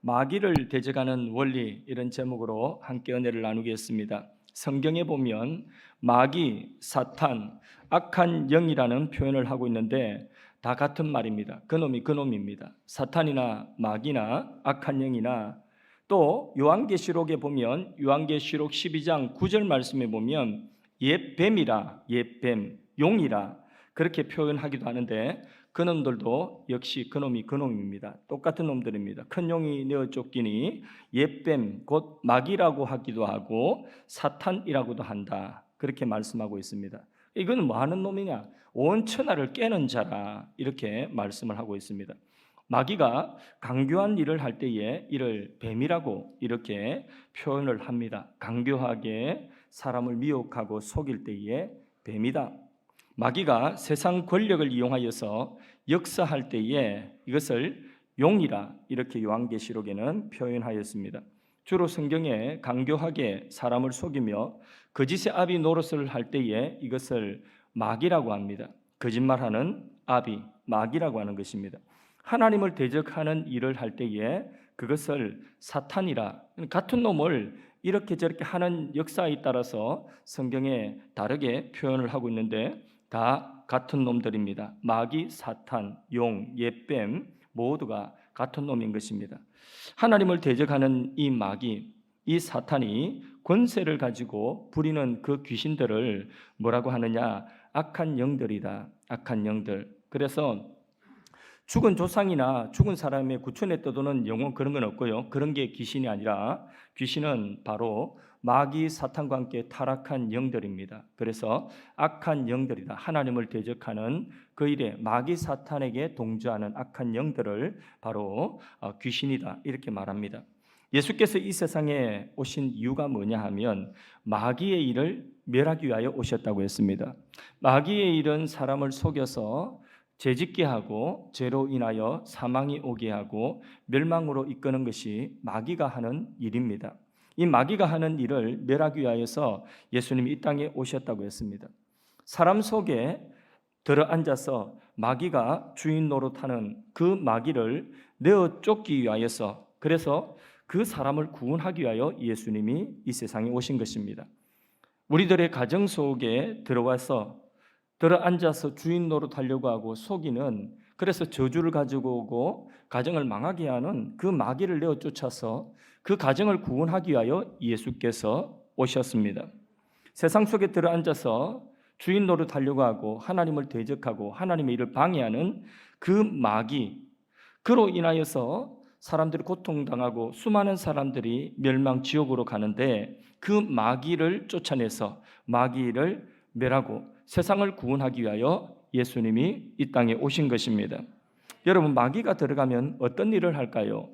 마귀를 대적하는 원리, 이런 제목으로 함께 은혜를 나누겠습니다. 성경에 보면 마귀, 사탄, 악한 영이라는 표현을 하고 있는데 다 같은 말입니다. 그놈이 그놈입니다. 사탄이나 마귀나 악한 영이나, 또 요한계시록에 보면 요한계시록 12장 9절 말씀에 보면 옛 뱀이라, 옛 뱀, 용이라 그렇게 표현하기도 하는데, 그놈들도 역시 그놈이 그놈입니다. 똑같은 놈들입니다. 큰 용이 내어 쫓기니 옛뱀 곧 마귀라고 하기도 하고 사탄이라고도 한다, 그렇게 말씀하고 있습니다. 이건 뭐 하는 놈이냐? 온 천하를 깨는 자라, 이렇게 말씀을 하고 있습니다. 마귀가 강교한 일을 할 때에 이를 뱀이라고 이렇게 표현을 합니다. 강교하게 사람을 미혹하고 속일 때에 뱀이다. 마귀가 세상 권력을 이용하여서 역사할 때에 이것을 용이라, 이렇게 요한계시록에는 표현하였습니다. 주로 성경에 강교하게 사람을 속이며 거짓의 아비 노릇을 할 때에 이것을 마귀라고 합니다. 거짓말하는 아비, 마귀라고 하는 것입니다. 하나님을 대적하는 일을 할 때에 그것을 사탄이라, 같은 놈을 이렇게 저렇게 하는 역사에 따라서 성경에 다르게 표현을 하고 있는데 다 같은 놈들입니다. 마귀, 사탄, 용, 옛뱀 모두가 같은 놈인 것입니다. 하나님을 대적하는 이 마귀, 이 사탄이 권세를 가지고 부리는 그 귀신들을 뭐라고 하느냐? 악한 영들이다. 악한 영들. 그래서 죽은 조상이나 죽은 사람의 구천에 떠도는 영혼, 그런 건 없고요. 그런 게 귀신이 아니라, 귀신은 바로 마귀, 사탄과 함께 타락한 영들입니다. 그래서 악한 영들이다. 하나님을 대적하는 그 일에 마귀, 사탄에게 동조하는 악한 영들을 바로 귀신이다, 이렇게 말합니다. 예수께서 이 세상에 오신 이유가 뭐냐 하면 마귀의 일을 멸하기 위하여 오셨다고 했습니다. 마귀의 일은 사람을 속여서 죄짓게 하고 죄로 인하여 사망이 오게 하고 멸망으로 이끄는 것이 마귀가 하는 일입니다. 이 마귀가 하는 일을 멸하기 위하여서 예수님이 이 땅에 오셨다고 했습니다. 사람 속에 들어앉아서 마귀가 주인 노릇하는 그 마귀를 내어 쫓기 위하여서, 그래서 그 사람을 구원하기 위하여 예수님이 이 세상에 오신 것입니다. 우리들의 가정 속에 들어앉아서 주인 노릇하려고 하고 속이는, 그래서 저주를 가지고 오고 가정을 망하게 하는 그 마귀를 내어 쫓아서 그 가정을 구원하기 위하여 예수께서 오셨습니다. 세상 속에 들어앉아서 주인 노릇하려고 하고 하나님을 대적하고 하나님의 일을 방해하는 그 마귀, 그로 인하여서 사람들이 고통당하고 수많은 사람들이 멸망 지옥으로 가는데, 그 마귀를 쫓아내서 마귀를 멸하고 세상을 구원하기 위하여 예수님이 이 땅에 오신 것입니다. 여러분, 마귀가 들어가면 어떤 일을 할까요?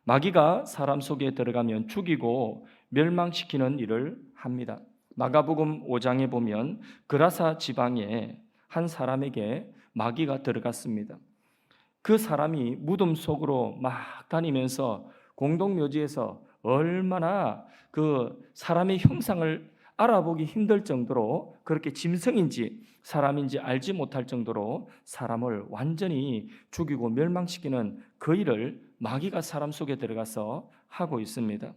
마귀가 사람 속에 들어가면 죽이고 멸망시키는 일을 합니다. 마가복음 5장에 보면 그라사 지방에 한 사람에게 마귀가 들어갔습니다. 그 사람이 무덤 속으로 막 다니면서 공동묘지에서 얼마나 그 사람의 형상을 알아보기 힘들 정도로, 그렇게 짐승인지 사람인지 알지 못할 정도로 사람을 완전히 죽이고 멸망시키는 그 일을 마귀가 사람 속에 들어가서 하고 있습니다.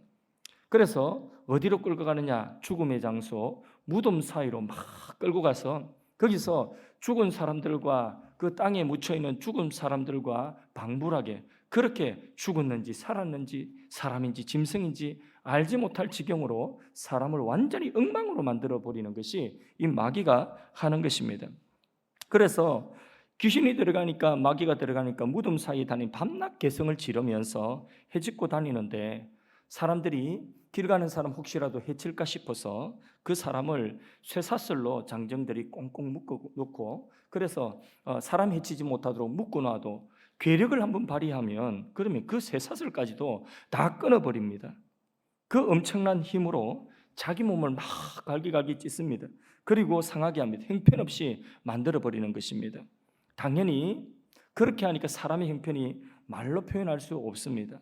그래서 어디로 끌고 가느냐? 죽음의 장소, 무덤 사이로 막 끌고 가서 거기서 죽은 사람들과 그 땅에 묻혀있는 죽은 사람들과 방불하게, 그렇게 죽었는지 살았는지 사람인지 짐승인지 알지 못할 지경으로 사람을 완전히 엉망으로 만들어버리는 것이 이 마귀가 하는 것입니다. 그래서 귀신이 들어가니까, 마귀가 들어가니까 무덤 사이에 다니는 밤낮 개성을 지르면서 헤집고 다니는데, 사람들이 길 가는 사람 혹시라도 해칠까 싶어서 그 사람을 쇠사슬로 장정들이 꽁꽁 묶어 놓고, 그래서 사람 해치지 못하도록 묶어 놔도 괴력을 한번 발휘하면 그러면 그 쇠사슬까지도 다 끊어버립니다. 그 엄청난 힘으로 자기 몸을 막 갈기갈기 찢습니다. 그리고 상하게 합니다. 형편없이 만들어버리는 것입니다. 당연히 그렇게 하니까 사람의 형편이 말로 표현할 수 없습니다.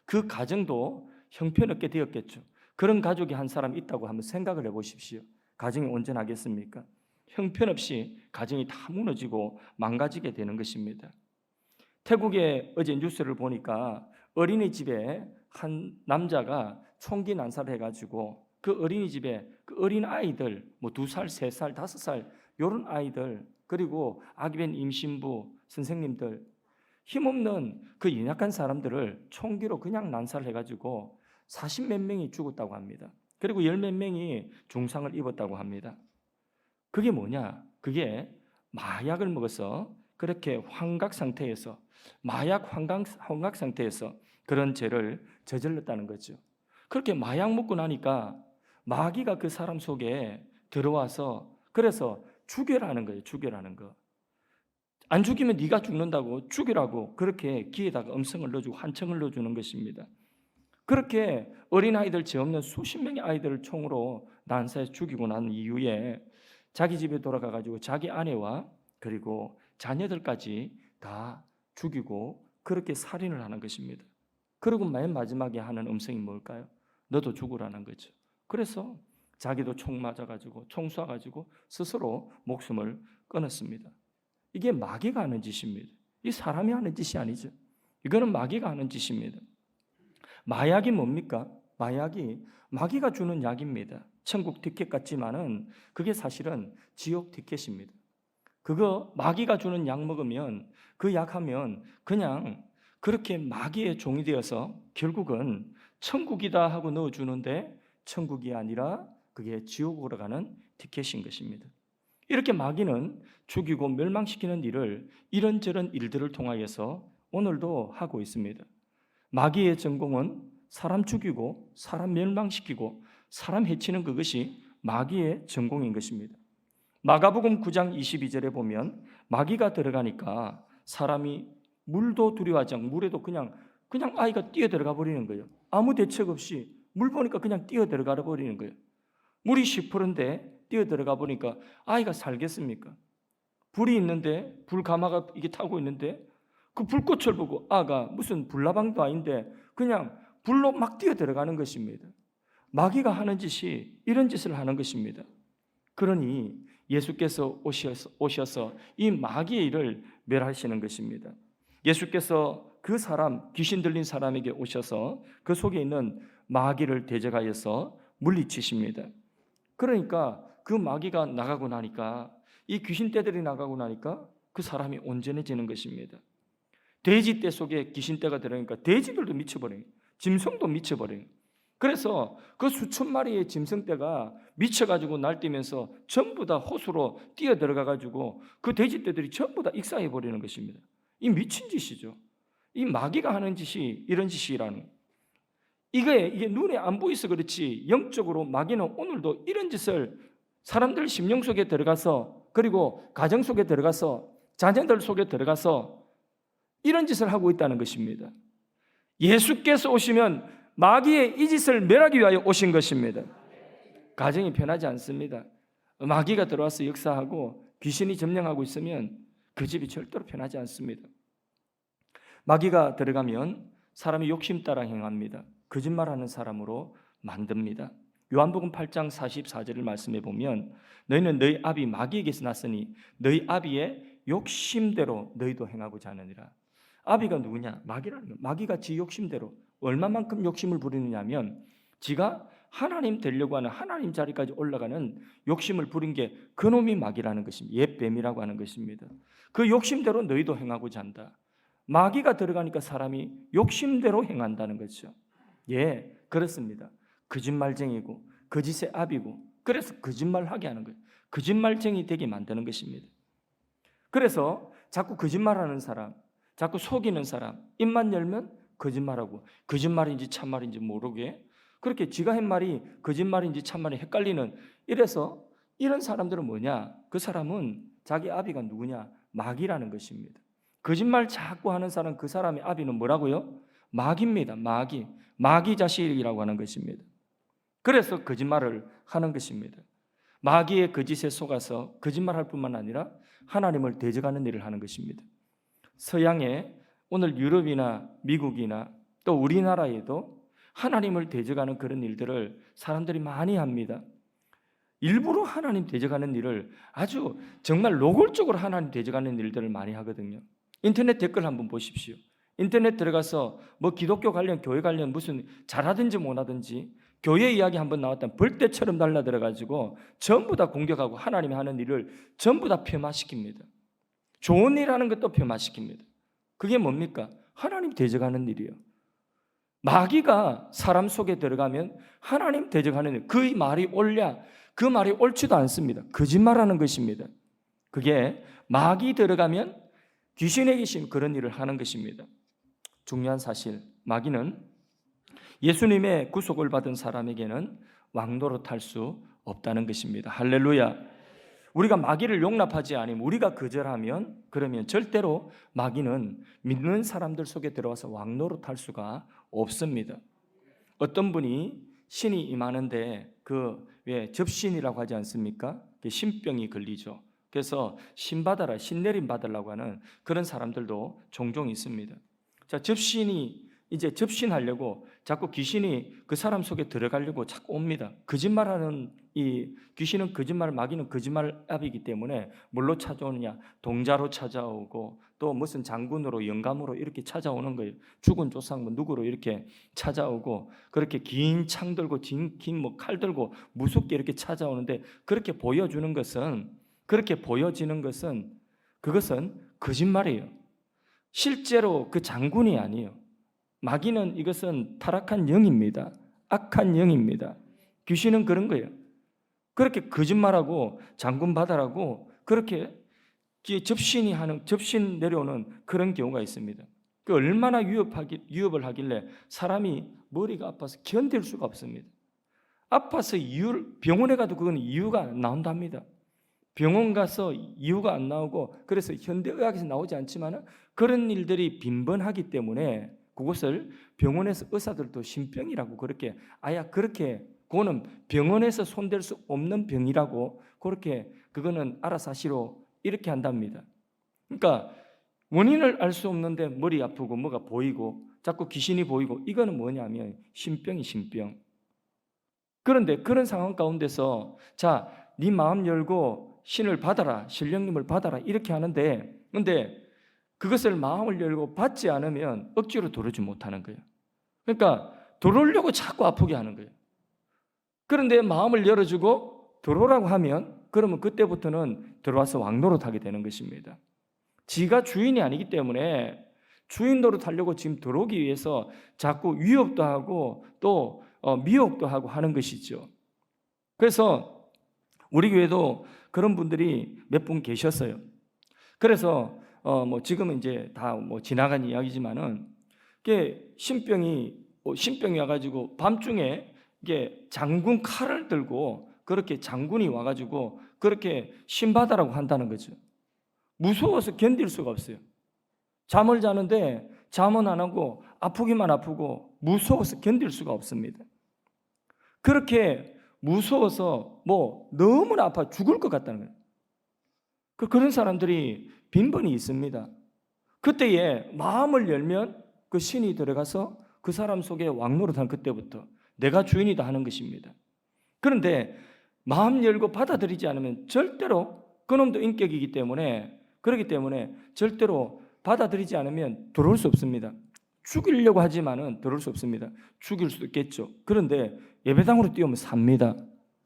그 가정도 형편없게 되었겠죠. 그런 가족이 한 사람 있다고 한번 생각을 해보십시오. 가정이 온전하겠습니까? 형편없이 가정이 다 무너지고 망가지게 되는 것입니다. 태국의 어제 뉴스를 보니까 어린이집에 한 남자가 총기 난사를 해가지고 그 어린이집에 그 어린 아이들 뭐 2살, 3살, 5살 이런 아이들 그리고 아기된 임신부 선생님들 힘없는 그 연약한 사람들을 총기로 그냥 난사를 해가지고 40몇 명이 죽었다고 합니다. 그리고 10몇 명이 중상을 입었다고 합니다. 그게 뭐냐? 그게 마약을 먹어서 그렇게 환각 상태에서 마약 환각 상태에서 그런 죄를 저질렀다는 거죠. 그렇게 마약 먹고 나니까 마귀가 그 사람 속에 들어와서 그래서 죽여라는 거예요. 죽여라는 거. 안 죽이면 네가 죽는다고 죽이라고 그렇게 귀에다가 음성을 넣어주고 한청을 넣어주는 것입니다. 그렇게 어린아이들 죄 없는 수십 명의 아이들을 총으로 난사해서 죽이고 난 이후에 자기 집에 돌아가가지고 자기 아내와 그리고 자녀들까지 다 죽이고 그렇게 살인을 하는 것입니다. 그리고 맨 마지막에 하는 음성이 뭘까요? 너도 죽으라는 거죠. 그래서 자기도 총 맞아가지고 총 쏴가지고 스스로 목숨을 끊었습니다. 이게 마귀가 하는 짓입니다. 이 사람이 하는 짓이 아니죠. 이거는 마귀가 하는 짓입니다. 마약이 뭡니까? 마약이 마귀가 주는 약입니다. 천국 티켓 같지만은 그게 사실은 지옥 티켓입니다. 그거 마귀가 주는 약 먹으면 그 약 하면 그냥 그렇게 마귀의 종이 되어서 결국은 천국이다 하고 넣어주는데 천국이 아니라 그게 지옥으로 가는 티켓인 것입니다. 이렇게 마귀는 죽이고 멸망시키는 일을 이런저런 일들을 통하여서 오늘도 하고 있습니다. 마귀의 전공은 사람 죽이고 사람 멸망시키고 사람 해치는 그것이 마귀의 전공인 것입니다. 마가복음 9장 22절에 보면 마귀가 들어가니까 사람이 물도 두려워하지 않고 물에도 그냥 아이가 뛰어 들어가 버리는 거예요. 아무 대책 없이 물 보니까 그냥 뛰어 들어가 버리는 거예요. 물이 시퍼런데 뛰어 들어가 보니까 아이가 살겠습니까? 불이 있는데 불가마가 이게 타고 있는데 그 불꽃을 보고 아가 무슨 불나방도 아닌데 그냥 불로 막 뛰어 들어가는 것입니다. 마귀가 하는 짓이 이런 짓을 하는 것입니다. 그러니 예수께서 오셔서 이 마귀의 일을 멸하시는 것입니다. 예수께서 그 사람 귀신 들린 사람에게 오셔서 그 속에 있는 마귀를 대적하여서 물리치십니다. 그러니까 그 마귀가 나가고 나니까 이 귀신떼들이 나가고 나니까 그 사람이 온전해지는 것입니다. 돼지떼 속에 귀신떼가 들어가니까 돼지들도 미쳐버려요. 짐승도 미쳐버려요. 그래서 그 수천 마리의 짐승떼가 미쳐가지고 날뛰면서 전부 다 호수로 뛰어 들어가가지고 그 돼지떼들이 전부 다 익사해버리는 것입니다. 이 미친 짓이죠. 이 마귀가 하는 짓이 이런 짓이라는 이게 눈에 안 보여서 그렇지 영적으로 마귀는 오늘도 이런 짓을 사람들 심령 속에 들어가서 그리고 가정 속에 들어가서 자녀들 속에 들어가서 이런 짓을 하고 있다는 것입니다. 예수께서 오시면 마귀의 이 짓을 멸하기 위하여 오신 것입니다. 가정이 편하지 않습니다. 마귀가 들어와서 역사하고 귀신이 점령하고 있으면 그 집이 절대로 편하지 않습니다. 마귀가 들어가면 사람이 욕심 따라 행합니다. 거짓말하는 사람으로 만듭니다. 요한복음 8장 44절을 말씀해 보면 너희는 너희 아비 마귀에게서 났으니 너희 아비의 욕심대로 너희도 행하고자 하느니라. 아비가 누구냐? 마귀라는 거예요. 마귀가 지 욕심대로 얼마만큼 욕심을 부리느냐 하면 지가 하나님 되려고 하는 하나님 자리까지 올라가는 욕심을 부린 게 그놈이 마귀라는 것입니다. 옛뱀이라고 하는 것입니다. 그 욕심대로 너희도 행하고자 한다. 마귀가 들어가니까 사람이 욕심대로 행한다는 거죠. 예, 그렇습니다. 거짓말쟁이고 거짓의 아비고 그래서 거짓말하게 하는 거예요. 거짓말쟁이 되게 만드는 것입니다. 그래서 자꾸 거짓말하는 사람, 자꾸 속이는 사람, 입만 열면 거짓말하고 거짓말인지 참말인지 모르게 그렇게 지가 한 말이 거짓말인지 참말인지 헷갈리는 이래서 이런 사람들은 뭐냐? 그 사람은 자기 아비가 누구냐? 마귀라는 것입니다. 거짓말 자꾸 하는 사람 그 사람의 아비는 뭐라고요? 마귀입니다. 마귀 자식이라고 하는 것입니다. 그래서 거짓말을 하는 것입니다. 마귀의 거짓에 속아서 거짓말할 뿐만 아니라 하나님을 대적하는 일을 하는 것입니다. 서양의 오늘 유럽이나 미국이나 또 우리나라에도 하나님을 대적하는 그런 일들을 사람들이 많이 합니다. 일부러 하나님 대적하는 일을 아주 정말 노골적으로 하나님 대적하는 일들을 많이 하거든요. 인터넷 댓글 한번 보십시오. 인터넷 들어가서 뭐 기독교 관련, 교회 관련 무슨 잘하든지 못하든지 교회 이야기 한번 나왔다면 벌떼처럼 날라들어가지고 전부 다 공격하고 하나님이 하는 일을 전부 다 폄하시킵니다. 좋은 일 하는 것도 폄하시킵니다. 그게 뭡니까? 하나님 대적하는 일이에요. 마귀가 사람 속에 들어가면 하나님 대적하는 일, 그 말이 옳냐? 그 말이 옳지도 않습니다. 거짓말하는 것입니다. 그게 마귀 들어가면 귀신의 귀신 그런 일을 하는 것입니다. 중요한 사실, 마귀는 예수님의 구속을 받은 사람에게는 왕노릇할 수 없다는 것입니다. 할렐루야. 우리가 마귀를 용납하지 않으면, 우리가 거절하면, 그러면 절대로 마귀는 믿는 사람들 속에 들어와서 왕노릇할 수가 없습니다. 어떤 분이 신이 임하는데 왜 접신이라고 하지 않습니까? 신병이 걸리죠. 그래서 신 받아라, 신 내림 받으려고 하는 그런 사람들도 종종 있습니다. 자, 이제 접신하려고 자꾸 귀신이 그 사람 속에 들어가려고 자꾸 옵니다. 거짓말하는 이 귀신은 거짓말, 마귀는 거짓말압이기 때문에 뭘로 찾아오느냐? 동자로 찾아오고 또 무슨 장군으로, 영감으로 이렇게 찾아오는 거예요. 죽은 조상 뭐 누구로 이렇게 찾아오고, 그렇게 긴 창 들고 긴 뭐 칼 들고 무섭게 이렇게 찾아오는데, 그렇게 보여지는 것은 그것은 거짓말이에요. 실제로 그 장군이 아니에요. 마귀는 이것은 타락한 영입니다. 악한 영입니다. 귀신은 그런 거예요. 그렇게 거짓말하고 장군 받아라고 그렇게 접신 내려오는 그런 경우가 있습니다. 그 얼마나 위협을 하길래 사람이 머리가 아파서 견딜 수가 없습니다. 아파서 병원에 가도 그건 이유가 안 나온답니다. 병원 가서 이유가 안 나오고, 그래서 현대의학에서 나오지 않지만 그런 일들이 빈번하기 때문에 그것을 병원에서 의사들도 신병이라고 그렇게 그거는 병원에서 손댈 수 없는 병이라고 그렇게 그거는 알아서 하시로 이렇게 한답니다. 그러니까 원인을 알 수 없는데 머리 아프고 뭐가 보이고 자꾸 귀신이 보이고, 이거는 뭐냐면 신병이 신병. 그런데 그런 상황 가운데서 자, 네 마음 열고 신을 받아라, 신령님을 받아라 이렇게 하는데, 근데 그것을 마음을 열고 받지 않으면 억지로 들어오지 못하는 거예요. 그러니까 들어오려고 자꾸 아프게 하는 거예요. 그런데 마음을 열어주고 들어오라고 하면, 그러면 그때부터는 들어와서 왕노릇하게 되는 것입니다. 지가 주인이 아니기 때문에 주인 노릇하려고 지금 들어오기 위해서 자꾸 위협도 하고 또 미혹도 하고 하는 것이죠. 그래서 우리 교회도 그런 분들이 몇 분 계셨어요. 그래서 뭐 지금은 이제 다 뭐 지나간 이야기지만은, 이게 신병이 와가지고 밤중에 이게 장군 칼을 들고 그렇게 장군이 와가지고 그렇게 신받아라고 한다는 거죠. 무서워서 견딜 수가 없어요. 잠을 자는데 잠은 안 하고 아프기만 아프고 무서워서 견딜 수가 없습니다. 그렇게 무서워서 뭐 너무나 아파 죽을 것 같다는 거예요. 그런 사람들이 빈번히 있습니다. 그때에 마음을 열면 그 신이 들어가서 그 사람 속에 왕노릇한 그때부터 내가 주인이다 하는 것입니다. 그런데 마음 열고 받아들이지 않으면 절대로, 그놈도 인격이기 때문에, 그렇기 때문에 절대로 받아들이지 않으면 들어올 수 없습니다. 죽이려고 하지만은 들어올 수 없습니다. 죽일 수도 있겠죠. 그런데 예배당으로 뛰어오면 삽니다.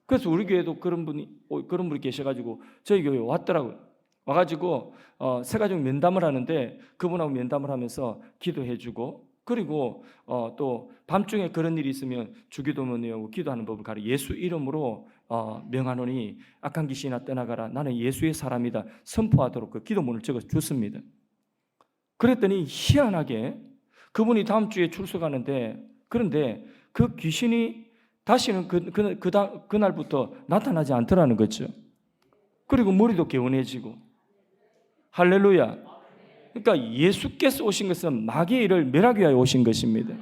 그래서 우리 교회도 그런 분이 계셔가지고 저희 교회에 왔더라고요. 와가지고 새가족 면담을 하는데 그분하고 면담을 하면서 기도해주고, 그리고 또 밤중에 그런 일이 있으면 주기도문 외우고 기도하는 법을 가르쳐 예수 이름으로 명하노니 악한 귀신아 떠나가라, 나는 예수의 사람이다 선포하도록 그 기도문을 적어 줬습니다. 그랬더니 희한하게 그분이 다음 주에 출석하는데, 그런데 그 귀신이 다시는 그날부터 나타나지 않더라는 거죠. 그리고 머리도 개운해지고. 할렐루야. 그러니까 예수께서 오신 것은 마귀의 일을 멸하기 위하여 오신 것입니다.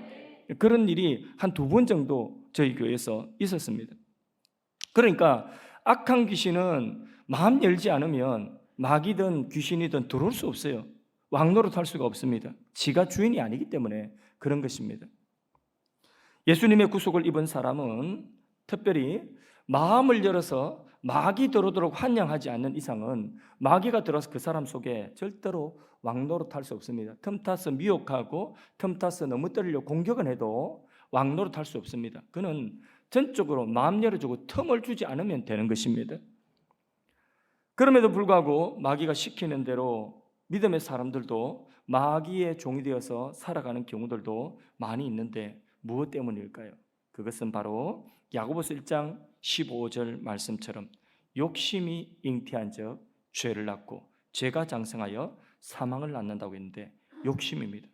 그런 일이 한 2번 정도 저희 교회에서 있었습니다. 그러니까 악한 귀신은 마음 열지 않으면 마귀든 귀신이든 들어올 수 없어요. 왕노릇할 수가 없습니다. 지가 주인이 아니기 때문에 그런 것입니다. 예수님의 구속을 입은 사람은 특별히 마음을 열어서 마귀 들어오도록 환영하지 않는 이상은 마귀가 들어와서 그 사람 속에 절대로 왕노릇할 수 없습니다. 틈타서 미혹하고 틈타서 넘어뜨리려고 공격은 해도 왕노릇할 수 없습니다. 그는 전적으로 마음 열어주고 틈을 주지 않으면 되는 것입니다. 그럼에도 불구하고 마귀가 시키는 대로 믿음의 사람들도 마귀의 종이 되어서 살아가는 경우들도 많이 있는데 무엇 때문일까요? 그것은 바로 야고보서 1장 15절 말씀처럼 욕심이 잉태한 적 죄를 낳고 죄가 장성하여 사망을 낳는다고 했는데 욕심입니다.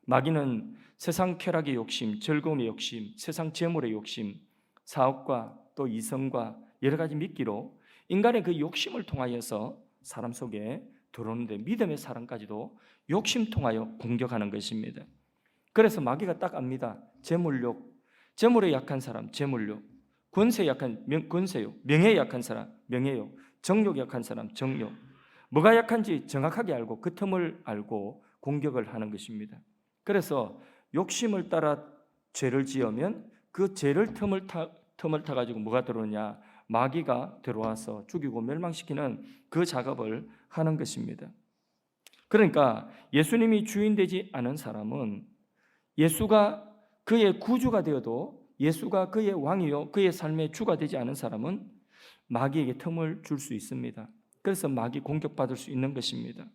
마귀는 세상 쾌락의 욕심, 즐거움의 욕심, 세상 재물의 욕심, 사업과 또 이성과 여러 가지 미끼로 인간의 그 욕심을 통하여서 사람 속에 들어오는데 믿음의 사람까지도 욕심 통하여 공격하는 것입니다. 그래서 마귀가 딱 압니다. 재물욕, 재물에 약한 사람 재물욕, 권세에 약한 권세욕, 명예에 약한 사람 명예욕, 정욕에 약한 사람 정욕. 뭐가 약한지 정확하게 알고 그 틈을 알고 공격을 하는 것입니다. 그래서 욕심을 따라 죄를 지으면 그 죄를 틈을 타가지고 뭐가 들어오냐? 마귀가 들어와서 죽이고 멸망시키는 그 작업을 하는 것입니다. 그러니까 예수님이 주인 되지 않은 사람은 예수가 그의 구주가 되어도 예수가 그의 왕이요 그의 삶의 주가 되지 않은 사람은 마귀에게 틈을 줄 수 있습니다. 그래서 마귀 공격받을 수 있는 것입니다.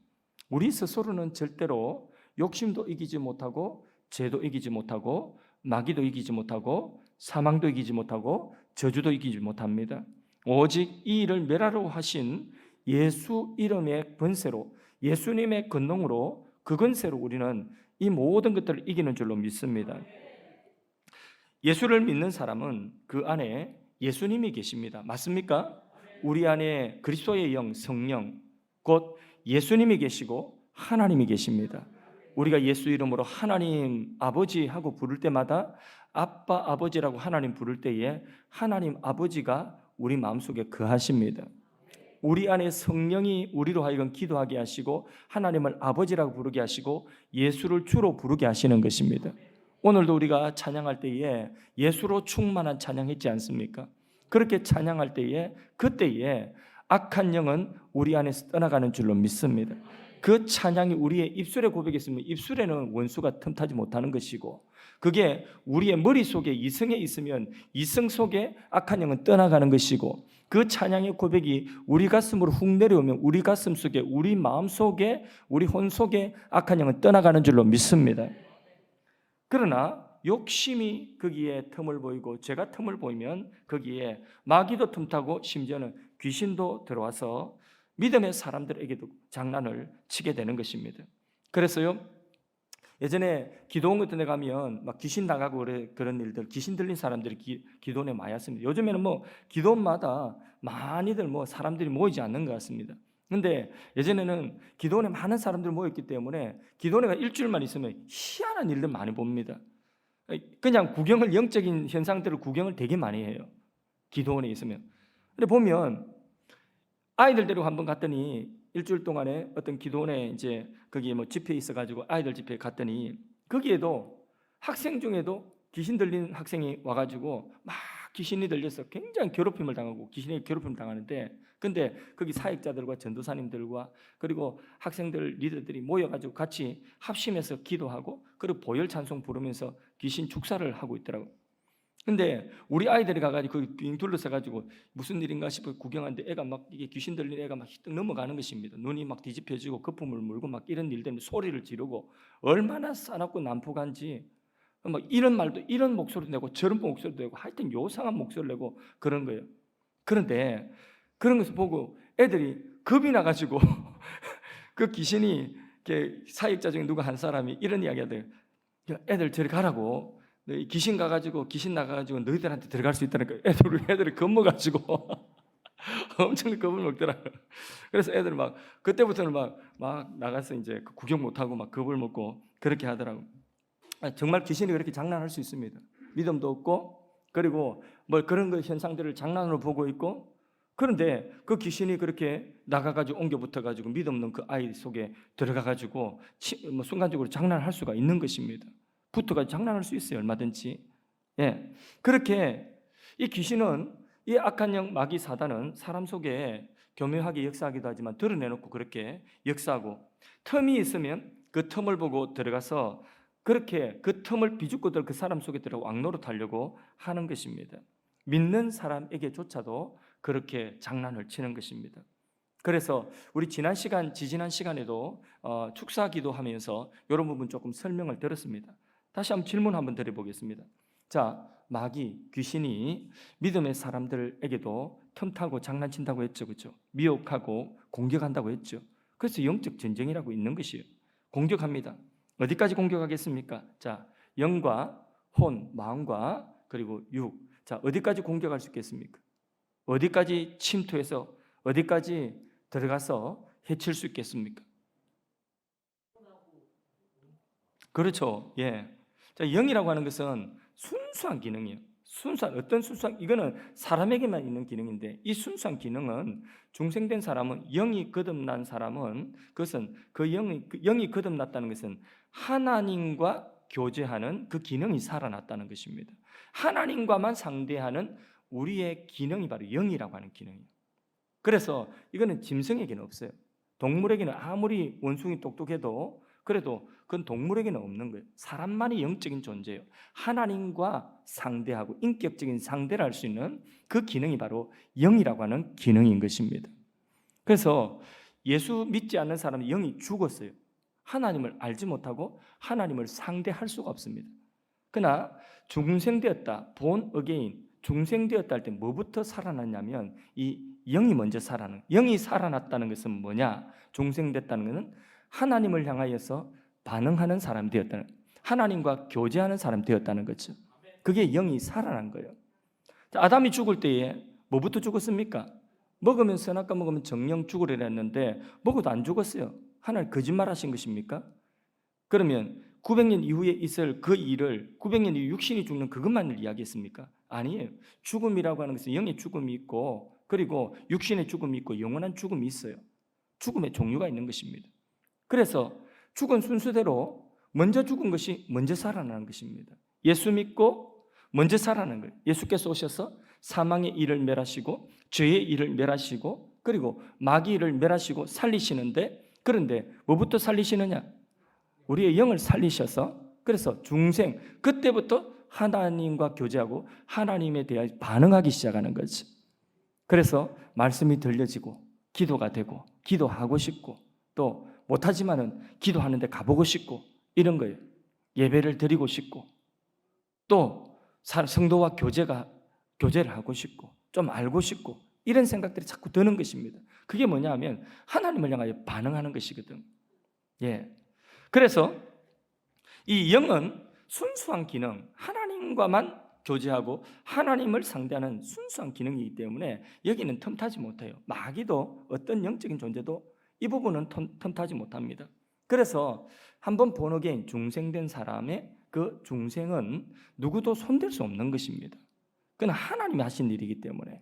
우리 스스로는 절대로 욕심도 이기지 못하고 죄도 이기지 못하고 마귀도 이기지 못하고 사망도 이기지 못하고 저주도 이기지 못합니다. 오직 이 일을 멸하러 하신 예수 이름의 권세로 예수님의 권능으로 그 권세로 우리는 이 모든 것들을 이기는 줄로 믿습니다. 예수를 믿는 사람은 그 안에 예수님이 계십니다. 맞습니까? 우리 안에 그리스도의 영, 성령, 곧 예수님이 계시고 하나님이 계십니다. 우리가 예수 이름으로 하나님 아버지하고 부를 때마다 아빠 아버지라고 하나님 부를 때에 하나님 아버지가 우리 마음속에 거하십니다. 우리 안에 성령이 우리로 하여금 기도하게 하시고 하나님을 아버지라고 부르게 하시고 예수를 주로 부르게 하시는 것입니다. 오늘도 우리가 찬양할 때에 예수로 충만한 찬양했지 않습니까? 그렇게 찬양할 때에 그때에 악한 영은 우리 안에서 떠나가는 줄로 믿습니다. 그 찬양이 우리의 입술에 고백했으면 입술에는 원수가 틈타지 못하는 것이고 그게 우리의 머릿속에 이성에 있으면 이성 속에 악한 영은 떠나가는 것이고 그 찬양의 고백이 우리 가슴으로 훅 내려오면 우리 가슴 속에 우리 마음 속에 우리 혼 속에 악한 영은 떠나가는 줄로 믿습니다. 그러나 욕심이 거기에 틈을 보이고 죄가 틈을 보이면 거기에 마귀도 틈타고 심지어는 귀신도 들어와서 믿음의 사람들에게도 장난을 치게 되는 것입니다. 그래서요 예전에 기도원 같은 데 가면 막 귀신 나가고 그런 일들 귀신 들린 사람들이 기도원에 많이 왔습니다. 요즘에는 뭐 기도원마다 많이들 뭐 사람들이 모이지 않는 것 같습니다. 근데 예전에는 기도원에 많은 사람들 모였기 때문에 기도원에가 일주일만 있으면 희한한 일들 많이 봅니다. 그냥 구경을 영적인 현상들을 구경을 되게 많이 해요. 기도원에 있으면. 근데 보면 아이들 데리고 한번 갔더니 일주일 동안에 어떤 기도원에 이제 거기에 뭐 집회에 있어가지고 아이들 집회에 갔더니 거기에도 학생 중에도 귀신 들린 학생이 와가지고 막 귀신이 들려서 굉장히 괴롭힘을 당하고 귀신에게 괴롭힘을 당하는데 근데 거기 사역자들과 전도사님들과 그리고 학생들 리더들이 모여가지고 같이 합심해서 기도하고 그리고 보혈 찬송 부르면서 귀신 축사를 하고 있더라고. 근데 우리 아이들이 가가지고 거기 빙 둘러서가지고 무슨 일인가 싶어 구경하는데 애가 막 이게 귀신 들린 애가 막 휘떡 넘어가는 것입니다. 눈이 막 뒤집혀지고 거품을 물고 막 이런 일 때문에 소리를 지르고 얼마나 싸납고 난폭한지 막 이런 말도 이런 목소리도 내고 저런 목소리도 내고 하여튼 요상한 목소리를 내고 그런 거예요. 그런데 그런 것을 보고 애들이 겁이 나가지고 그 귀신이 사역자 중에 누가 한 사람이 이런 이야기 하더래요. 애들 저리 가라고. 귀신 가가지고 귀신 나가가지고 너희들한테 들어갈 수 있다니까 애들이 겁먹어가지고 엄청 겁을 먹더라고요. 그래서 애들 막 그때부터는 막 나가서 이제 구경 못하고 막 겁을 먹고 그렇게 하더라고. 정말 귀신이 그렇게 장난할 수 있습니다. 믿음도 없고 그리고 뭐 그런 거 현상들을 장난으로 보고 있고 그런데 그 귀신이 그렇게 나가가지고 옮겨 붙어가지고 믿음 없는 그 아이 속에 들어가가지고 뭐 순간적으로 장난할 수가 있는 것입니다. 붙어가지고 장난할 수 있어요 얼마든지. 예, 그렇게 이 귀신은 이 악한 영 마귀 사단은 사람 속에 교묘하게 역사하기도 하지만 드러내놓고 그렇게 역사하고, 틈이 있으면 그 틈을 보고 들어가서 그렇게 그 틈을 비집고 그 사람 속에 들어 왕노릇하려고 하는 것입니다. 믿는 사람에게조차도 그렇게 장난을 치는 것입니다. 그래서 우리 지지난 시간에도 축사 기도하면서 이런 부분 조금 설명을 드렸습니다. 다시 한번 질문 한번 드려보겠습니다. 자, 마귀, 귀신이 믿음의 사람들에게도 틈타고 장난친다고 했죠, 그렇죠? 미혹하고 공격한다고 했죠. 그래서 영적 전쟁이라고 있는 것이에요. 공격합니다. 어디까지 공격하겠습니까? 자, 영과 혼, 마음과 그리고 육. 자, 어디까지 공격할 수 있겠습니까? 어디까지 침투해서 어디까지 들어가서 해칠 수 있겠습니까? 그렇죠. 예. 자, 영이라고 하는 것은 순수한 기능이에요. 어떤 순수한, 이거는 사람에게만 있는 기능인데, 이 순수한 기능은 중생된 사람은, 영이 거듭난 사람은, 그것은 그 영이 거듭났다는 것은 하나님과 교제하는 그 기능이 살아났다는 것입니다. 하나님과만 상대하는 우리의 기능이 바로 영이라고 하는 기능이에요. 그래서 이거는 짐승에게는 없어요. 동물에게는 아무리 원숭이 똑똑해도 그래도 그건 동물에게는 없는 거예요. 사람만이 영적인 존재예요. 하나님과 상대하고 인격적인 상대를 할 수 있는 그 기능이 바로 영이라고 하는 기능인 것입니다. 그래서 예수 믿지 않는 사람은 영이 죽었어요. 하나님을 알지 못하고 하나님을 상대할 수가 없습니다. 그러나 중생되었다, born again, 중생되었다 할 때 뭐부터 살아났냐면 이 영이 먼저 살아나는, 영이 살아났다는 것은 뭐냐? 중생됐다는 것은 하나님을 향하여서 반응하는 사람 되었다는, 하나님과 교제하는 사람 되었다는 거죠. 그게 영이 살아난 거예요. 아담이 죽을 때에 뭐부터 죽었습니까? 먹으면 선악과 먹으면 정령 죽으리라 했는데 먹어도 안 죽었어요. 하나님 거짓말하신 것입니까? 그러면 900년 이후에 있을 그 일을 900년 이후 육신이 죽는 그것만을 이야기했습니까? 아니에요. 죽음이라고 하는 것은 영의 죽음이 있고 그리고 육신의 죽음이 있고 영원한 죽음이 있어요. 죽음의 종류가 있는 것입니다. 그래서 죽은 순서대로 먼저 죽은 것이 먼저 살아나는 것입니다. 예수 믿고 먼저 살아나는 거예요. 예수께서 오셔서 사망의 일을 멸하시고 죄의 일을 멸하시고 그리고 마귀의 일을 멸하시고 살리시는데, 그런데 뭐부터 살리시느냐? 우리의 영을 살리셔서, 그래서 중생, 그때부터 하나님과 교제하고 하나님에 대해 반응하기 시작하는 거지. 그래서 말씀이 들려지고 기도가 되고 기도하고 싶고 또 못하지만은 기도하는데 가보고 싶고 이런 거예요. 예배를 드리고 싶고 또 성도와 교제를 하고 싶고 좀 알고 싶고 이런 생각들이 자꾸 드는 것입니다. 그게 뭐냐 하면 하나님을 향하여 반응하는 것이거든. 예. 그래서 이 영은 순수한 기능, 하나님과만 교제하고 하나님을 상대하는 순수한 기능이기 때문에 여기는 틈타지 못해요. 마귀도 어떤 영적인 존재도 이 부분은 틈타지 못합니다. 그래서 한번 본어게인 중생된 사람의 그 중생은 누구도 손댈 수 없는 것입니다. 그건 하나님이 하신 일이기 때문에.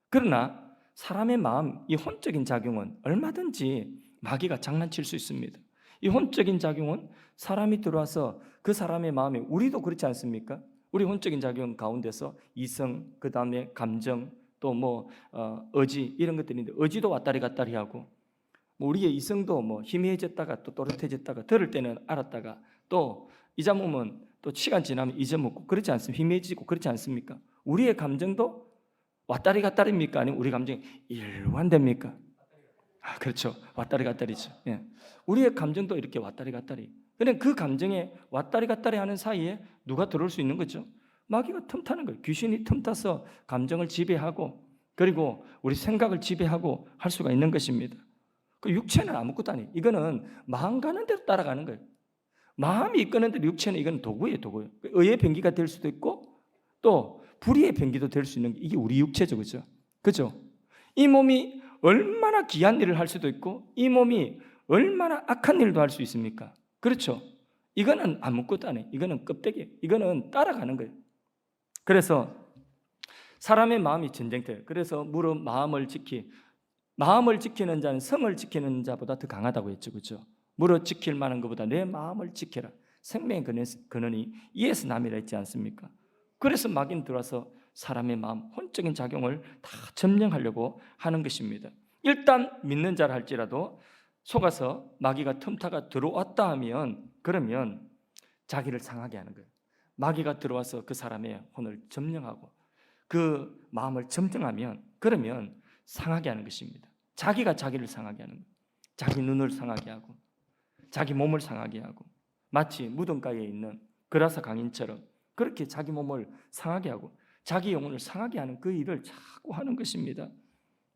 그러나 사람의 마음, 이 혼적인 작용은 얼마든지 마귀가 장난칠 수 있습니다. 이 혼적인 작용은 사람이 들어와서 그 사람의 마음에, 우리도 그렇지 않습니까? 우리 혼적인 작용 가운데서 이성, 그 다음에 감정, 또 의지 이런 것들인데 의지도 왔다리 갔다리 하고 우리의 이성도 희미해졌다가 또 또렷해졌다가 들을 때는 알았다가 또 잊어먹으면 또 시간 지나면 잊어먹고 그렇지 않습니까? 희미해지고 그렇지 않습니까? 우리의 감정도 왔다리 갔다리입니까? 아니면 우리 감정이 일관됩니까? 그렇죠. 왔다리 갔다리죠. 예. 우리의 감정도 이렇게 왔다리 갔다리. 그냥 그 감정에 왔다리 갔다리 하는 사이에 누가 들어올 수 있는 거죠? 마귀가 틈타는 거예요. 귀신이 틈타서 감정을 지배하고 그리고 우리 생각을 지배하고 할 수가 있는 것입니다. 그 육체는 아무것도 아니에요. 이거는 마음 가는 대로 따라가는 거예요. 마음이 이끄는 대로 육체는 이건 도구예요. 의의 병기가 될 수도 있고 또 불의의 병기도 될 수 있는 게 이게 우리 육체죠. 그죠? 그죠? 이 몸이 얼마나 귀한 일을 할 수도 있고 이 몸이 얼마나 악한 일도 할 수 있습니까? 그렇죠? 이거는 아무것도 아니에요. 이거는 껍데기예요. 이거는 따라가는 거예요. 그래서 사람의 마음이 전쟁터예요. 그래서 무릇 마음을 지키는 자는 성을 지키는 자보다 더 강하다고 했죠. 그렇죠? 무릇 지킬 만한 것보다 내 마음을 지켜라. 생명의 근원이 이에서 남이라 했지 않습니까? 그래서 마귀는 들어와서 사람의 마음, 혼적인 작용을 다 점령하려고 하는 것입니다. 일단 믿는 자라 할지라도 속아서 마귀가 틈타가 들어왔다 하면 그러면 자기를 상하게 하는 거예요. 마귀가 들어와서 그 사람의 혼을 점령하고 그 마음을 점령하면 그러면 상하게 하는 것입니다. 자기가 자기를 상하게 하는 거예요. 자기 눈을 상하게 하고 자기 몸을 상하게 하고 마치 무덤가에 있는 그라사 강인처럼 그렇게 자기 몸을 상하게 하고 자기 영혼을 상하게 하는 그 일을 자꾸 하는 것입니다.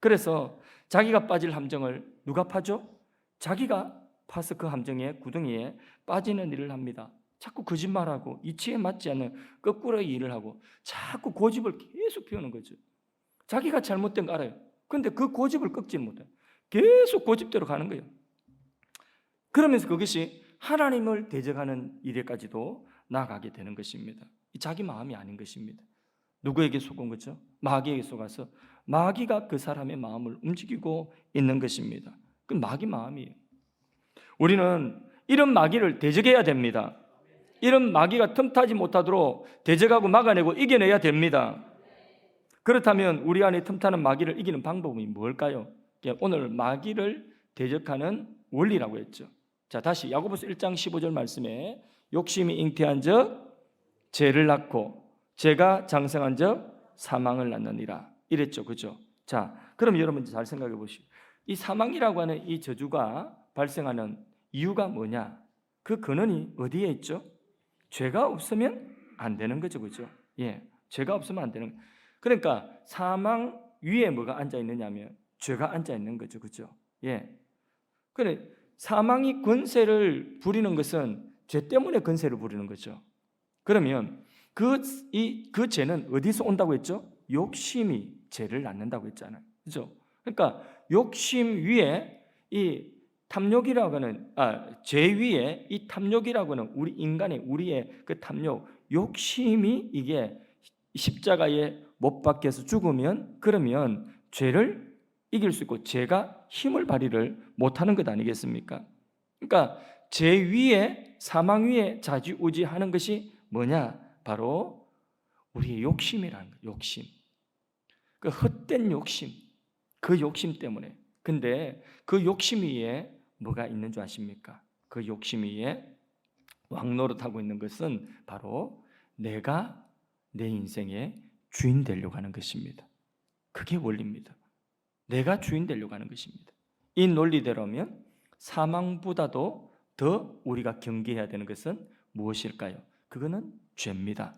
그래서 자기가 빠질 함정을 누가 파죠? 자기가 파서 그 함정에 구덩이에 빠지는 일을 합니다. 자꾸 거짓말하고 이치에 맞지 않는 거꾸로의 일을 하고 자꾸 고집을 계속 피우는 거죠. 자기가 잘못된 거 알아요. 그런데 그 고집을 꺾지 못해요. 계속 고집대로 가는 거예요. 그러면서 그것이 하나님을 대적하는 일에까지도 나아가게 되는 것입니다. 자기 마음이 아닌 것입니다. 누구에게 속은 거죠? 마귀에게 속아서 마귀가 그 사람의 마음을 움직이고 있는 것입니다. 그 마귀 마음이에요. 우리는 이런 마귀를 대적해야 됩니다. 이런 마귀가 틈타지 못하도록 대적하고 막아내고 이겨내야 됩니다. 그렇다면 우리 안에 틈타는 마귀를 이기는 방법이 뭘까요? 오늘 마귀를 대적하는 원리라고 했죠. 자, 다시 야고보서 1장 15절 말씀에 욕심이 잉태한 적 죄를 낳고 죄가 장성한 적 사망을 낳느니라 이랬죠. 그죠? 자, 그럼 여러분 잘 생각해 보시오. 이 사망이라고 하는 이 저주가 발생하는 이유가 뭐냐? 그 근원이 어디에 있죠? 죄가 없으면 안 되는 거죠. 그죠? 예. 죄가 없으면 안 되는 거예요. 그러니까 사망 위에 뭐가 앉아 있느냐면 죄가 앉아 있는 거죠. 그죠? 예. 그래 사망이 권세를 부리는 것은 죄 때문에 권세를 부리는 거죠. 그러면 그 죄는 어디서 온다고 했죠? 욕심이 죄를 낳는다고 했잖아요. 그죠? 그러니까 욕심 위에 이 탐욕이라고 하는 죄 위에 이 탐욕이라고 하는 우리 인간의 우리의 그 탐욕, 욕심이 이게 십자가에 못 박혀서 죽으면 그러면 죄를 이길 수 있고 죄가 힘을 발휘를 못하는 것 아니겠습니까? 그러니까 죄 위에 사망 위에 좌지우지하는 것이 뭐냐? 바로 우리의 욕심이라는 거예요. 욕심. 그 헛된 욕심. 그 욕심 때문에. 근데 그 욕심 위에 뭐가 있는 줄 아십니까? 그 욕심 위에 왕노릇하고 있는 것은 바로 내가 내 인생의 주인 되려고 하는 것입니다. 그게 원리입니다. 내가 주인 되려고 하는 것입니다. 이 논리대로면 사망보다도 더 우리가 경계해야 되는 것은 무엇일까요? 그거는 죄입니다.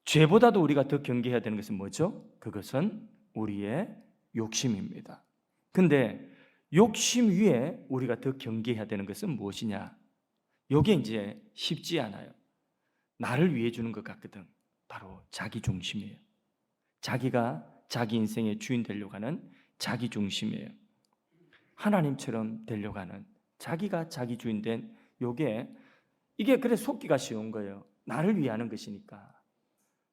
죄보다도 우리가 더 경계해야 되는 것은 뭐죠? 그것은 우리의 욕심입니다. 근데 욕심 위에 우리가 더 경계해야 되는 것은 무엇이냐? 이게 이제 쉽지 않아요. 나를 위해 주는 것 같거든. 바로 자기 중심이에요. 자기가 자기 인생의 주인 되려고 하는 자기 중심이에요. 하나님처럼 되려고 하는 자기가 자기 주인 된 이게 그래 속기가 쉬운 거예요. 나를 위하는 것이니까.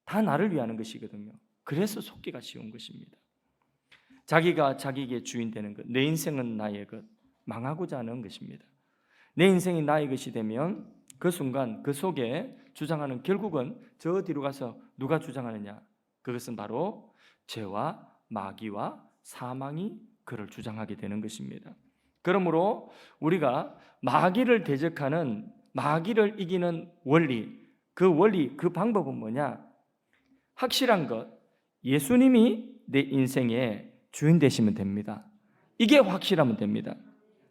다 나를 위하는 것이거든요. 그래서 속기가 쉬운 것입니다. 자기가 자기에게 주인 되는 것, 내 인생은 나의 것, 망하고자 하는 것입니다. 내 인생이 나의 것이 되면 그 순간 그 속에 주장하는 결국은 저 뒤로 가서 누가 주장하느냐? 그것은 바로 죄와 마귀와 사망이 그를 주장하게 되는 것입니다. 그러므로 우리가 마귀를 대적하는 마귀를 이기는 원리, 그 방법은 뭐냐? 확실한 것, 예수님이 내 인생의 주인 되시면 됩니다. 이게 확실하면 됩니다.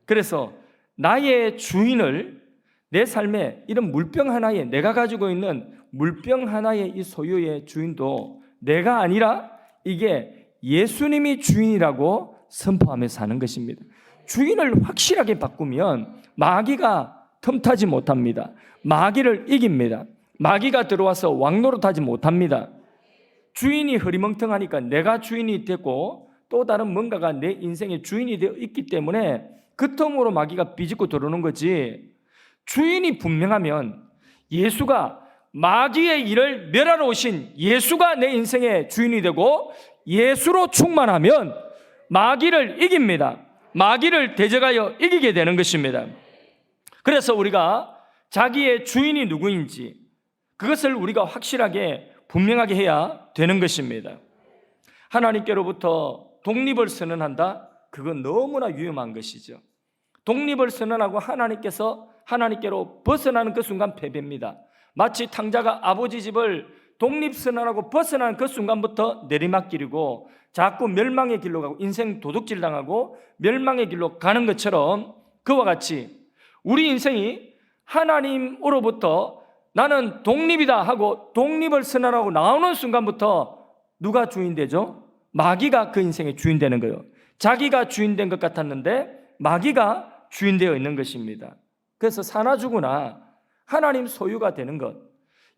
그래서 나의 주인을 내 삶에 이런 물병 하나에 내가 가지고 있는 물병 하나의 이 소유의 주인도 내가 아니라 이게 예수님이 주인이라고 선포하며 사는 것입니다. 주인을 확실하게 바꾸면 마귀가 틈타지 못합니다. 마귀를 이깁니다. 마귀가 들어와서 왕노릇하지 못합니다. 주인이 흐리멍텅하니까 내가 주인이 되고 또 다른 뭔가가 내 인생의 주인이 되어 있기 때문에 그 틈으로 마귀가 비집고 들어오는 거지. 주인이 분명하면 예수가 마귀의 일을 멸하러 오신 예수가 내 인생의 주인이 되고 예수로 충만하면 마귀를 이깁니다. 마귀를 대적하여 이기게 되는 것입니다. 그래서 우리가 자기의 주인이 누구인지 그것을 우리가 확실하게 분명하게 해야 되는 것입니다. 하나님께로부터 독립을 선언한다? 그건 너무나 위험한 것이죠. 독립을 선언하고 하나님께로 벗어나는 그 순간 패배입니다. 마치 탕자가 아버지 집을 독립 선언하고 벗어나는 그 순간부터 내리막길이고 자꾸 멸망의 길로 가고 인생 도둑질 당하고 멸망의 길로 가는 것처럼, 그와 같이 우리 인생이 하나님으로부터 나는 독립이다 하고 독립을 선언하고 나오는 순간부터 누가 주인 되죠? 마귀가 그 인생의 주인 되는 거예요. 자기가 주인 된 것 같았는데 마귀가 주인 되어 있는 것입니다. 그래서 사나 죽으나 하나님 소유가 되는 것,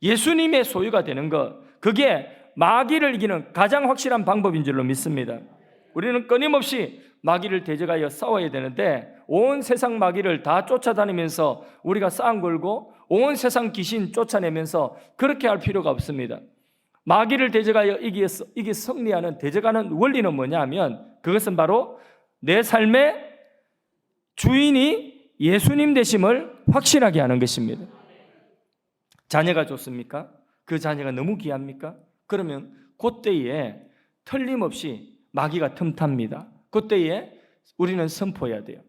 예수님의 소유가 되는 것, 그게 마귀를 이기는 가장 확실한 방법인 줄로 믿습니다. 우리는 끊임없이 마귀를 대적하여 싸워야 되는데 온 세상 마귀를 다 쫓아다니면서 우리가 싸움 걸고 온 세상 귀신 쫓아내면서 그렇게 할 필요가 없습니다. 마귀를 대적하여 이기 승리하는 대적하는 원리는 뭐냐 하면, 그것은 바로 내 삶의 주인이 예수님 되심을 확신하게 하는 것입니다. 자녀가 좋습니까? 그 자녀가 너무 귀합니까? 그러면 그때에 틀림없이 마귀가 틈탑니다. 그때에 우리는 선포해야 돼요.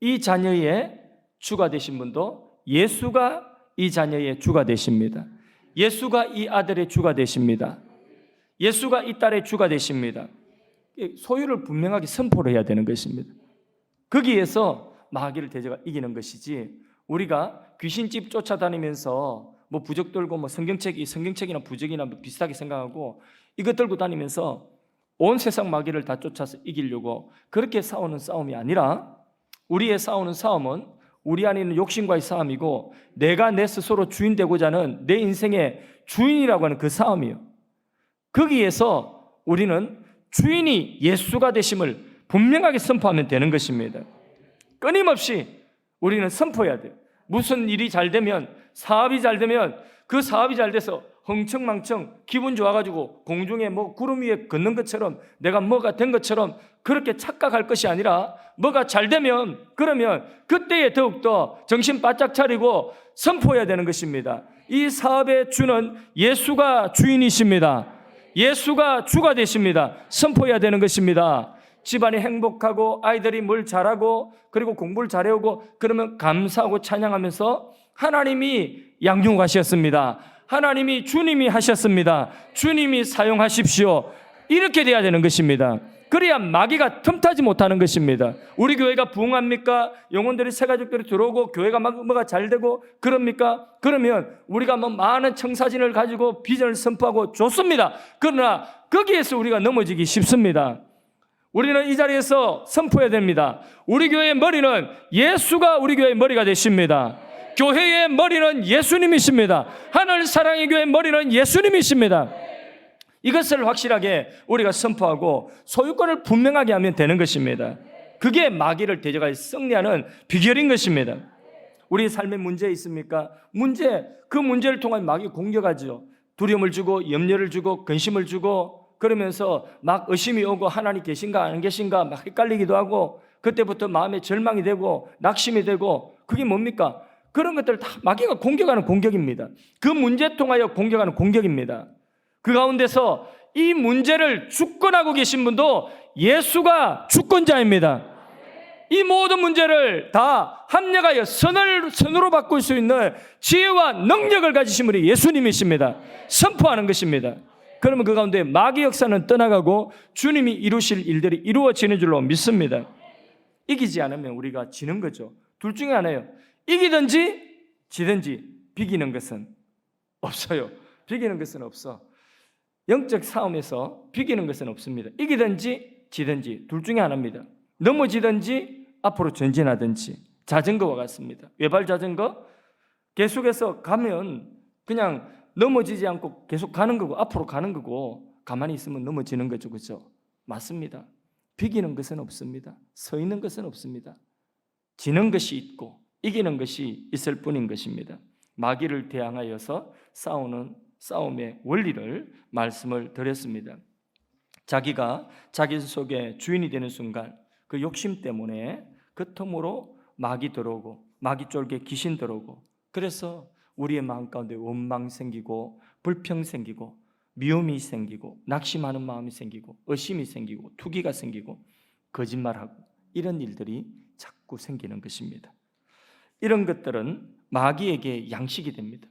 이 자녀의 주가 되신 분도 예수가 이 자녀의 주가 되십니다. 예수가 이 아들의 주가 되십니다. 예수가 이 딸의 주가 되십니다. 소유를 분명하게 선포를 해야 되는 것입니다. 거기에서 마귀를 대적하 이기는 것이지, 우리가 귀신집 쫓아다니면서 뭐 부적 들고 뭐 성경책이나 부적이나 뭐 비슷하게 생각하고 이거 들고 다니면서 온 세상 마귀를 다 쫓아서 이기려고 그렇게 싸우는 싸움이 아니라, 우리의 싸우는 싸움은 우리 안에 있는 욕심과의 싸움이고 내가 내 스스로 주인 되고자 하는 내 인생의 주인이라고 하는 그 싸움이에요. 거기에서 우리는 주인이 예수가 되심을 분명하게 선포하면 되는 것입니다. 끊임없이 우리는 선포해야 돼요. 무슨 일이 잘 되면, 사업이 잘 되면 그 사업이 잘 돼서 흥청망청 기분 좋아가지고 공중에 뭐 구름 위에 걷는 것처럼 내가 뭐가 된 것처럼 그렇게 착각할 것이 아니라, 뭐가 잘 되면 그러면 그때에 더욱더 정신 바짝 차리고 선포해야 되는 것입니다. 이 사업의 주는 예수가 주인이십니다. 예수가 주가 되십니다. 선포해야 되는 것입니다. 집안이 행복하고 아이들이 뭘 잘하고 그리고 공부를 잘해오고 그러면 감사하고 찬양하면서 하나님이 양육하셨습니다. 하나님이 주님이 하셨습니다. 주님이 사용하십시오. 이렇게 돼야 되는 것입니다. 그래야 마귀가 틈타지 못하는 것입니다. 우리 교회가 부흥합니까? 영혼들이 새가족들이 들어오고 교회가 뭐가 잘 되고 그럽니까? 그러면 우리가 뭐 많은 청사진을 가지고 비전을 선포하고 좋습니다. 그러나 거기에서 우리가 넘어지기 쉽습니다. 우리는 이 자리에서 선포해야 됩니다. 우리 교회의 머리는 예수가 우리 교회의 머리가 되십니다. 교회의 머리는 예수님이십니다. 하늘 사랑의 교회의 머리는 예수님이십니다. 이것을 확실하게 우리가 선포하고 소유권을 분명하게 하면 되는 것입니다. 그게 마귀를 대적하여 승리하는 비결인 것입니다. 우리 삶에 문제 있습니까? 그 문제를 통해 마귀가 공격하죠. 두려움을 주고 염려를 주고 근심을 주고 그러면서 막 의심이 오고 하나님 계신가 안 계신가 막 헷갈리기도 하고 그때부터 마음에 절망이 되고 낙심이 되고, 그게 뭡니까? 그런 것들 다 마귀가 공격하는 공격입니다. 그 문제 통하여 공격하는 공격입니다. 그 가운데서 이 문제를 주권하고 계신 분도 예수가 주권자입니다. 이 모든 문제를 다 합력하여 선으로 바꿀 수 있는 지혜와 능력을 가지신 분이 예수님이십니다. 선포하는 것입니다. 그러면 그 가운데 마귀 역사는 떠나가고 주님이 이루실 일들이 이루어지는 줄로 믿습니다. 이기지 않으면 우리가 지는 거죠. 둘 중에 하나예요. 이기든지 지든지 비기는 것은 없어요. 비기는 것은 없어. 영적 싸움에서 비기는 것은 없습니다. 이기든지 지든지 둘 중에 하나입니다. 넘어지든지 앞으로 전진하든지. 자전거와 같습니다. 외발 자전거 계속해서 가면 그냥 넘어지지 않고 계속 가는 거고 앞으로 가는 거고, 가만히 있으면 넘어지는 거죠. 그렇죠? 맞습니다. 비기는 것은 없습니다. 서 있는 것은 없습니다. 지는 것이 있고 이기는 것이 있을 뿐인 것입니다. 마귀를 대항하여서 싸우는 싸움의 원리를 말씀을 드렸습니다. 자기가 자기 속에 주인이 되는 순간 그 욕심 때문에 그 틈으로 마귀 들어오고 마귀 쫄게 귀신 들어오고, 그래서 우리의 마음 가운데 원망 생기고 불평 생기고 미움이 생기고 낙심하는 마음이 생기고 의심이 생기고 투기가 생기고 거짓말하고 이런 일들이 자꾸 생기는 것입니다. 이런 것들은 마귀에게 양식이 됩니다.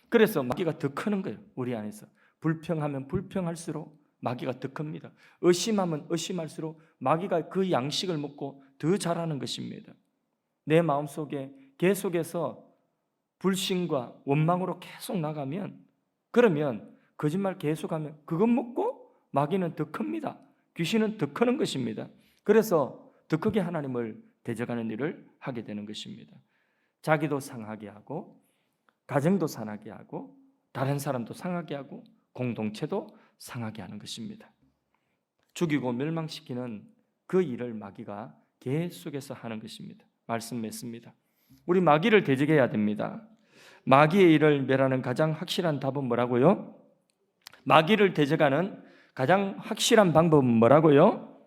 그래서 마귀가 더 크는 거예요. 우리 안에서 불평하면 불평할수록 마귀가 더 큽니다. 의심하면 의심할수록 마귀가 그 양식을 먹고 더 자라는 것입니다. 내 마음속에 계속해서 불신과 원망으로 계속 나가면, 그러면 거짓말 계속하면 그것 먹고 마귀는 더 큽니다. 귀신은 더 크는 것입니다. 그래서 더 크게 하나님을 대적하는 일을 하게 되는 것입니다. 자기도 상하게 하고 가정도 상하게 하고 다른 사람도 상하게 하고 공동체도 상하게 하는 것입니다. 죽이고 멸망시키는 그 일을 마귀가 계속해서 하는 것입니다. 말씀 맺습니다. 우리 마귀를 대적해야 됩니다. 마귀의 일을 멸하는 가장 확실한 답은 뭐라고요? 마귀를 대적하는 가장 확실한 방법은 뭐라고요?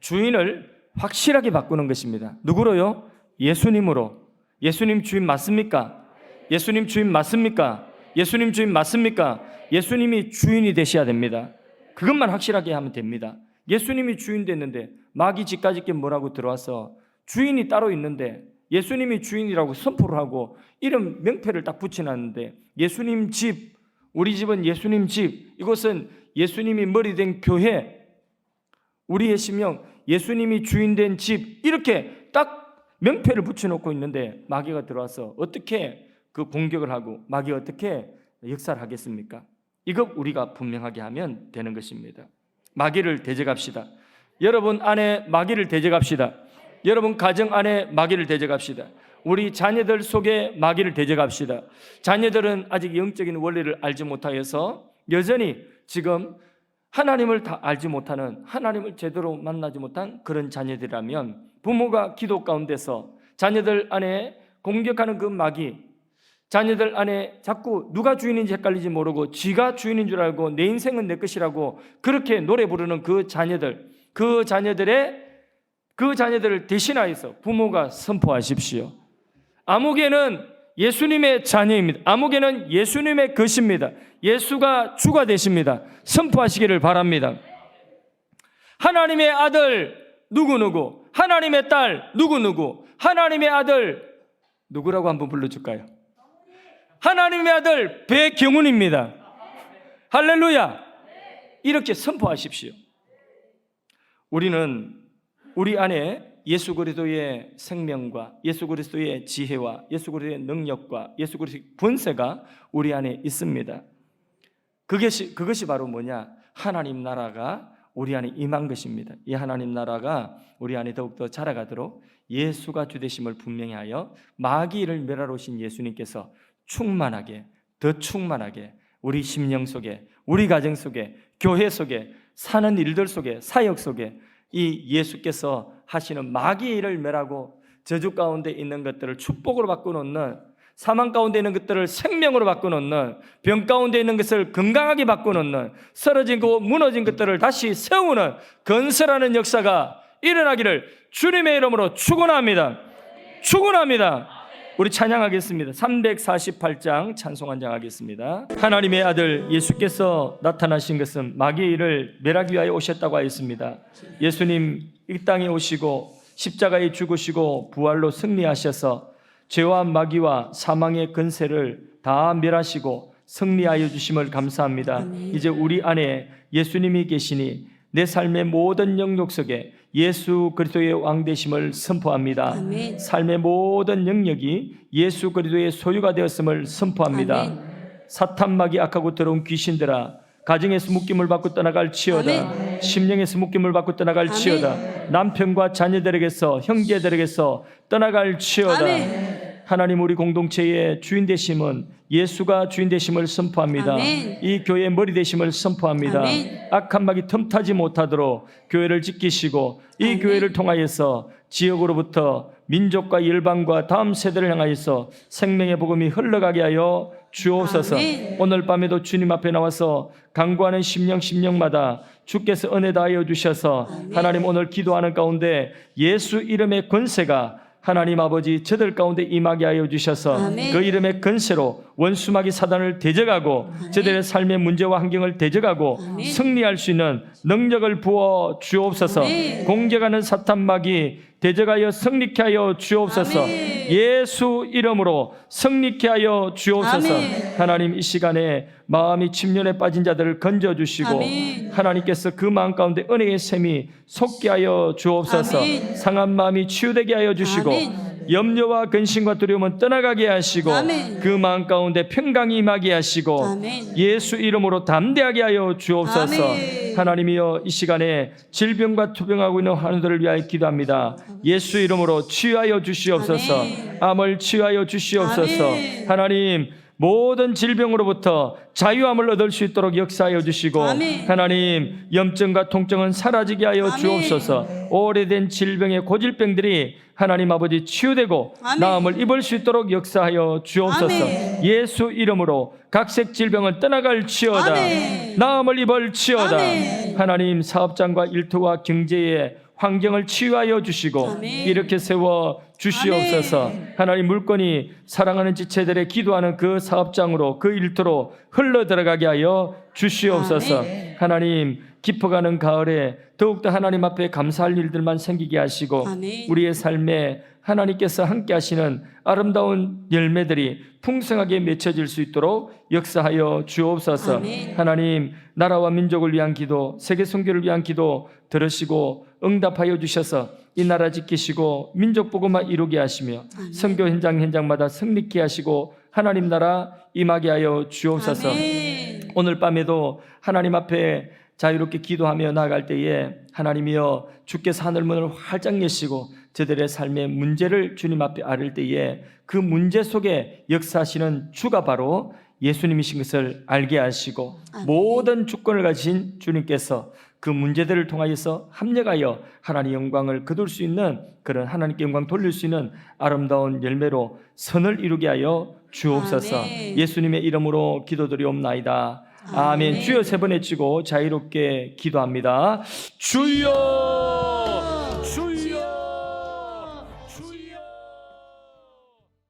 주인을 확실하게 바꾸는 것입니다. 누구로요? 예수님으로. 예수님 주인 맞습니까? 예수님 주인 맞습니까? 예수님 주인 맞습니까? 예수님이 주인이 되셔야 됩니다. 그것만 확실하게 하면 됩니다. 예수님이 주인 됐는데 마귀 집까짓게 뭐라고 들어와서 주인이 따로 있는데 예수님이 주인이라고 선포를 하고 이런 명패를 딱 붙여놨는데 예수님 집, 우리 집은 예수님 집, 이것은 예수님이 머리 된 교회, 우리의 심령, 예수님이 주인 된 집, 이렇게 딱 명패를 붙여놓고 있는데 마귀가 들어와서 어떻게 그 공격을 하고 마귀가 어떻게 역사를 하겠습니까? 이거 우리가 분명하게 하면 되는 것입니다. 마귀를 대적합시다. 여러분 안에 마귀를 대적합시다. 여러분 가정 안에 마귀를 대적합시다. 우리 자녀들 속에 마귀를 대적합시다. 자녀들은 아직 영적인 원리를 알지 못하여서 여전히 지금 하나님을 다 알지 못하는, 하나님을 제대로 만나지 못한 그런 자녀들이라면 부모가 기도 가운데서 자녀들 안에 공격하는 그 마귀, 자녀들 안에 자꾸 누가 주인인지 헷갈리지 모르고 지가 주인인 줄 알고 내 인생은 내 것이라고 그렇게 노래 부르는 그 자녀들, 그 자녀들을 대신하여서 부모가 선포하십시오. 아무개는 예수님의 자녀입니다. 아무개는 예수님의 것입니다. 예수가 주가 되십니다. 선포하시기를 바랍니다. 하나님의 아들 누구누구, 하나님의 딸 누구누구, 하나님의 아들 누구라고 한번 불러줄까요? 하나님의 아들 배경훈입니다. 할렐루야. 이렇게 선포하십시오. 우리는 우리 안에 예수 그리스도의 생명과 예수 그리스도의 지혜와 예수 그리스도의 능력과 예수 그리스도의 권세가 우리 안에 있습니다. 그것이 바로 뭐냐? 하나님 나라가 우리 안에 임한 것입니다. 이 하나님 나라가 우리 안에 더욱더 자라가도록 예수가 주되심을 분명히 하여 마귀를 멸하러 오신 예수님께서 충만하게, 더 충만하게 우리 심령 속에, 우리 가정 속에, 교회 속에, 사는 일들 속에, 사역 속에 이 예수께서 하시는 마귀의 일을 멸하고 저주 가운데 있는 것들을 축복으로 바꿔놓는, 사망 가운데 있는 것들을 생명으로 바꿔놓는, 병 가운데 있는 것을 건강하게 바꿔놓는, 쓰러지고 무너진 것들을 다시 세우는 건설하는 역사가 일어나기를 주님의 이름으로 축원합니다. 축원합니다. 우리 찬양하겠습니다. 348장 찬송 한 장 하겠습니다. 하나님의 아들 예수께서 나타나신 것은 마귀의 일을 멸하기 위하여 오셨다고 하였습니다. 예수님 이 땅에 오시고 십자가에 죽으시고 부활로 승리하셔서 죄와 마귀와 사망의 권세를 다 멸하시고 승리하여 주심을 감사합니다. 아멘. 이제 우리 안에 예수님이 계시니 내 삶의 모든 영역 속에 예수 그리스도의 왕 되심을 선포합니다. 아멘. 삶의 모든 영역이 예수 그리스도의 소유가 되었음을 선포합니다. 아멘. 사탄 마귀 악하고 더러운 귀신들아, 가정에서 묶임을 받고 떠나갈 치어다. 아멘. 심령에서 묶임을 받고 떠나갈 아멘. 치어다. 남편과 자녀들에게서, 형제들에게서 떠나갈 치어다. 아멘. 하나님 우리 공동체의 주인 되심은 예수가 주인 되심을 선포합니다. 아멘. 이 교회의 머리 되심을 선포합니다. 아멘. 악한 마귀 틈타지 못하도록 교회를 지키시고 이 아멘. 교회를 통하여서 지역으로부터 민족과 열방과 다음 세대를 향하여서 생명의 복음이 흘러가게 하여 주옵소서. 아멘. 오늘 밤에도 주님 앞에 나와서 간구하는 심령마다 주께서 은혜 다하여 주셔서 아멘. 하나님 오늘 기도하는 가운데 예수 이름의 권세가 하나님 아버지 저들 가운데 임하게 하여 주셔서 아멘. 그 이름의 건세로 원수마귀 사단을 대적하고 저들의 삶의 문제와 환경을 대적하고 아멘. 승리할 수 있는 능력을 부어 주옵소서. 아멘. 공격하는 사탄 마귀 대적하여 승리케 하여 주옵소서. 아멘. 예수 이름으로 승리케 하여 주옵소서. 아멘. 하나님 이 시간에 마음이 침륜에 빠진 자들을 건져주시고 아멘. 하나님께서 그 마음 가운데 은혜의 샘이 솟게 하여 주옵소서. 아멘. 상한 마음이 치유되게 하여 주시고 아멘. 염려와 근심과 두려움은 떠나가게 하시고 아멘. 그 마음 가운데 평강이 임하게 하시고 아멘. 예수 이름으로 담대하게 하여 주옵소서. 아멘. 하나님이여 이 시간에 질병과 투병하고 있는 환우들을 위하여 기도합니다. 예수 이름으로 치유하여 주시옵소서. 아멘. 암을 치유하여 주시옵소서. 아멘. 하나님 모든 질병으로부터 자유함을 얻을 수 있도록 역사하여 주시고 아멘. 하나님 염증과 통증은 사라지게 하여 아멘. 주옵소서. 오래된 질병의 고질병들이 하나님 아버지 치유되고 아멘. 나음을 입을 수 있도록 역사하여 주옵소서. 아멘. 예수 이름으로 각색 질병은 떠나갈 치어다. 아멘. 나음을 입을 치어다. 아멘. 하나님 사업장과 일터와 경제의 환경을 치유하여 주시고 아멘. 이렇게 세워 주시옵소서. 하나님 물건이 사랑하는 지체들의 기도하는 그 사업장으로 그 일터로 흘러 들어가게 하여 주시옵소서. 하나님 깊어가는 가을에 더욱더 하나님 앞에 감사할 일들만 생기게 하시고 아멘. 우리의 삶에 하나님께서 함께 하시는 아름다운 열매들이 풍성하게 맺혀질 수 있도록 역사하여 주옵소서. 아멘. 하나님 나라와 민족을 위한 기도, 세계 선교를 위한 기도 들으시고 응답하여 주셔서 이 나라 지키시고 민족 복음화 이루게 하시며 선교 현장마다 승리케 하시고 하나님 나라 임하게 하여 주옵소서. 아멘. 오늘 밤에도 하나님 앞에 자유롭게 기도하며 나아갈 때에 하나님이여 주께서 하늘문을 활짝 여시고 저들의 삶의 문제를 주님 앞에 아릴 때에 그 문제 속에 역사하시는 주가 바로 예수님이신 것을 알게 하시고 아멘. 모든 주권을 가진 주님께서 그 문제들을 통하여서 합력하여 하나님의 영광을 거둘 수 있는 그런 하나님께 영광 돌릴 수 있는 아름다운 열매로 선을 이루게 하여 주옵소서. 아멘. 예수님의 이름으로 기도드리옵나이다. 아멘. 아멘. 주여 세 번 외치고 자유롭게 기도합니다. 주여 주여